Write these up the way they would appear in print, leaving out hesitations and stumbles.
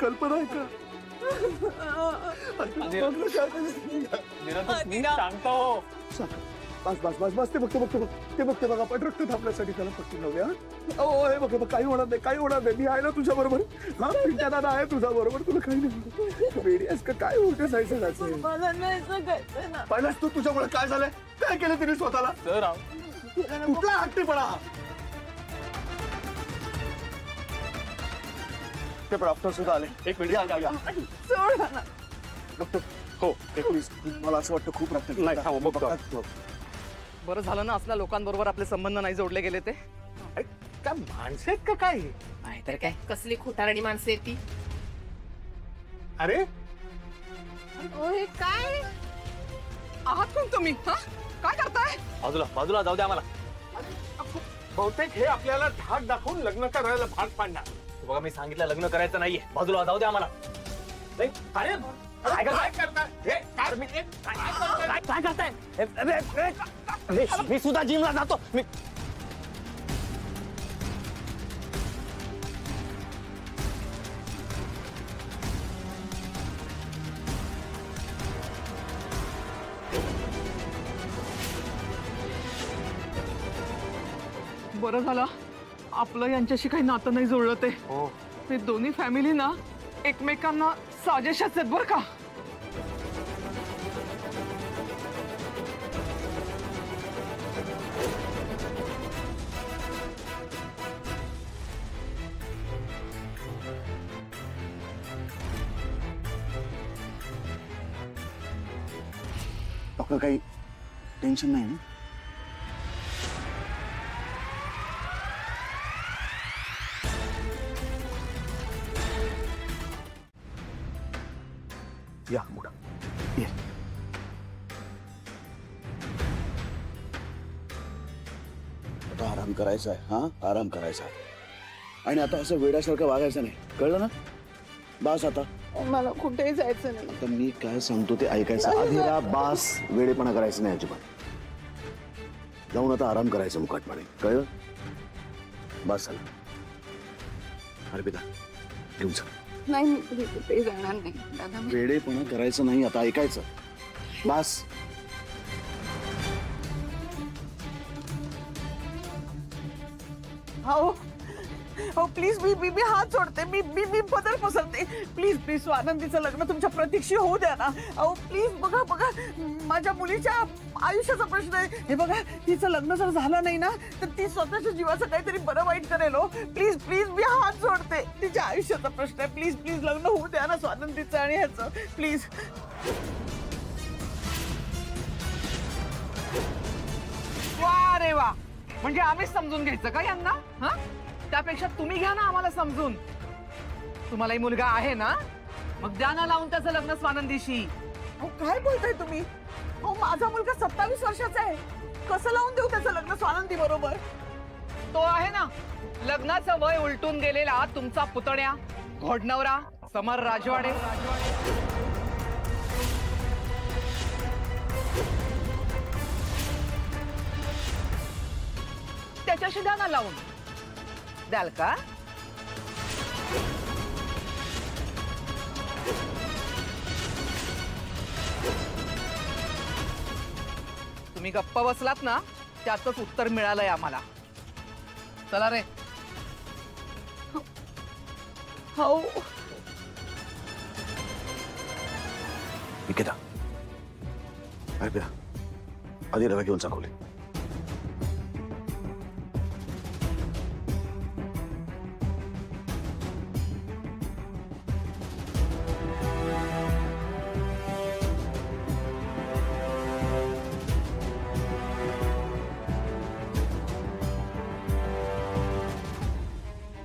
कल्पना आहे का? सांगतो बस बस बस बस, ते बघते बघ आपण रक्त थांबण्यासाठी त्याला पट्टी लावूया. ओ हे बघ, काही होणार नाही, काही होणार नाही. मी आहे ना तुझ्या बरोबर. हा पिंट्या दादा आहे तुझ्या बरोबर, तुला काही नाही. वेडी आहेस का काय? उलट जायचं जायचं मला नाही सांगायचं ना. पहिलाच तू तुझ्यामुळे काय झालंय, काय केलं तिने स्वतःला? सर कुठला हट्टीपणा? ते डॉक्टर सुद्धा आले. एक मिनिट या. सोड ना. डॉक्टर हो प्लीज, मला असं वाटतं खूप रक्त नाही. बघतो. बरं झालं ना असल्या लोकांबरोबर आपले संबंध नाही जोडले गेले ते. काय माणसं आहेत का काय? तर काय कसली खोटारडी माणसं आहेत ती. अरे ओय काय आहात कोण तुम्ही? काय करताय? बाजूला जाऊ द्या आम्हाला. बहुतेक हे आपल्याला धाक दाखवून लग्न करायला भाग पाडणार. बघा मी सांगितलं लग्न करायचं नाहीये, बाजूला जाऊ द्या आम्हाला. अरे काय करताय? काय करताय? मी सुद्धा जिमला जातो. बरं झालं आपलं यांच्याशी काही नातं नाही जुळलं ते. ते दोन्ही फॅमिली ना एकमेकांना साजेशाच आहेत बरं का. डॉक्टर काही टेन्शन नाही ना? या मोठा ये. आता आराम करायचा आहे. हा आराम करायचा आहे. आणि आता असं वेड्यासारखं वागायचं नाही, कळलं ना? बास आता. मला कुठेही जायचं नाही. आता मी काय सांगतो ते ऐकायचं. आधीरा बास, वेडेपणा करायचं नाही अजिबात. जाऊन आता आराम करायचा मुकाटपणे, कळलं? बास झालं. अर्पिता घेऊन जा. नाही मी कुठेही जाणार नाही दादा. वेडेपणा करायचं नाही, आता ऐकायचं. बास. हो प्लीज मी हात सोडते. मी बदल पसरते. प्लीज स्वानंदीचं लग्न तुमच्या प्रतीक्षी होऊ द्या ना. अहो प्लीज बघा माझ्या मुलीच्या आयुष्याचा प्रश्न आहे. हे बघा तिचं लग्न जर झालं नाही ना तर ती स्वतःच्या जीवाचं काहीतरी बरं वाईट करेल. हो प्लीज मी हात सोडते. तिच्या आयुष्याचा प्रश्न आहे. प्लीज लग्न होऊ द्या ना स्वानंदीचं आणि ह्याचं प्लीज. वा रे वा, म्हणजे आम्हीच समजून घ्यायचं का यांना? हा त्यापेक्षा तुम्ही घ्या ना आम्हाला समजून. तुम्हालाही मुलगा आहे ना, मग द्या ना लावून त्याचं लग्न स्वानंदीशी. काय बोलताय तुम्ही? माझा मुलगा 27 वर्षाचा आहे. कसं लावून देऊ त्याचं लग्न स्वानंदी बरोबर? तो आहे ना लग्नाचं वय उलटून गेलेला तुमचा पुतण्या घोडनवरा समर राजवाडे. त्याच्याशी द्या ना लावून. द्याल का? तुम्ही गप्प बसलात ना त्यातच उत्तर मिळालंय आम्हाला. चला रे. हो निकिता अर्पिता आधी रवा घेऊन चाकवले.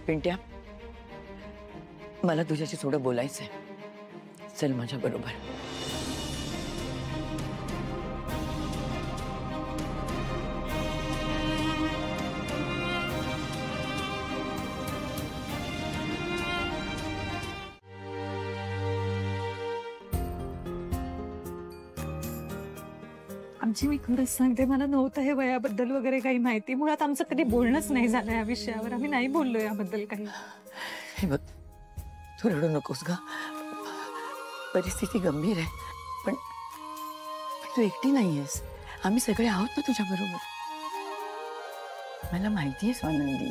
पिंट्या मला तुझ्याशी थोडं बोलायचंय. चल माझ्या बरोबर. आमची मी खरंच सांगते मला नव्हतं हे वयाबद्दल वगैरे काही माहिती. मुळात आमचं कधी बोलणंच नाही झालं या विषयावर. आम्ही नाही बोललो याबद्दल काही. हे बघ तू रडू नकोस ग. परिस्थिती गंभीर आहे, पण तू एकटी नाहीयेस. आम्ही सगळे आहोत ना तुझ्या बरोबर. मला माहिती आहे स्वानंदी,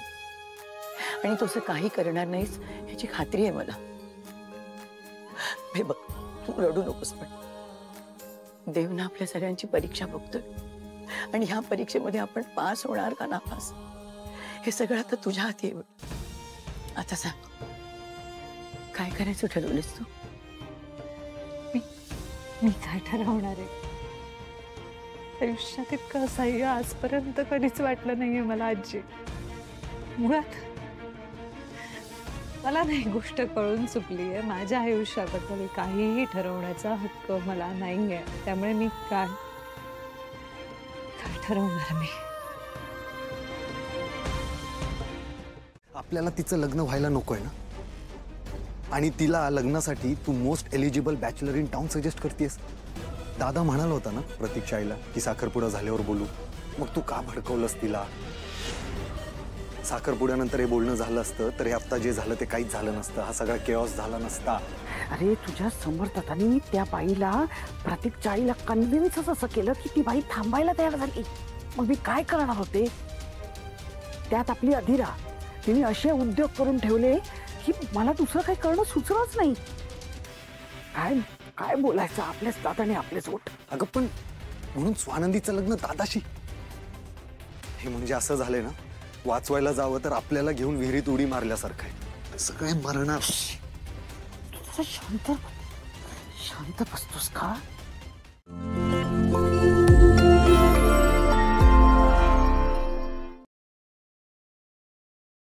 आणि तू असं काही करणार नाहीस याची खात्री आहे मला. हे बघ, तू रडू नकोस, पण देव ना आपल्या सगळ्यांची परीक्षा बघतोय, आणि ह्या परीक्षेमध्ये आपण पास होणार का नापास हे सगळं आता तुझ्या हाती आहे. आता सांग, काय करायचं ठरवलेस तू? मी काय ठरवणार आहे? आयुष्यात इतकं असह्य आजपर्यंत कधीच वाटलं नाहीये मला आजी. मुळात मला नाही गोष्ट कळून चुकली आहे. माझ्या आयुष्याबद्दल काहीही ठरवण्याचा हक्क मला नाहीये. त्यामुळे मी काय ठरवणार मी? आपल्याला तिचं लग्न व्हायला नकोय ना, आणि तिला लग्नासाठी तू most eligible bachelor in town suggest करतेस. दादा म्हणाला होता ना प्रतीक्षा आईला की साखरपुडा झाल्यावर बोलू. मग तू का भडकवलंस तिला? साखरपुड्यानंतर हे बोलणं झालं असतं तर हे आता जे झालं ते काहीच झालं नसतं. हा सगळा केऑस झाला नसता. अरे तुझ्या समर्थकांनी त्या बाईला, प्रतीकच्या आईला कन्व्हिन्सच असं केलं की ती बाई थांबायला तयार झाली. मग मी काय करणार होते? त्यात आपली अधिरा, तिने असे उद्योग करून ठेवले की मला दुसरं काही करणं सुचलंच नाही. काय काय बोलायचं आपल्याच दादाने आपलेच ओठ. अगं पण म्हणून स्वानंदीचं लग्न दादाशी, हे म्हणजे असं झालंय ना, वाचवायला जावं तर आपल्याला घेऊन विहिरीत उडी मारल्यासारखं आहे. सगळे मरणार. शांत शांत बसतोस का?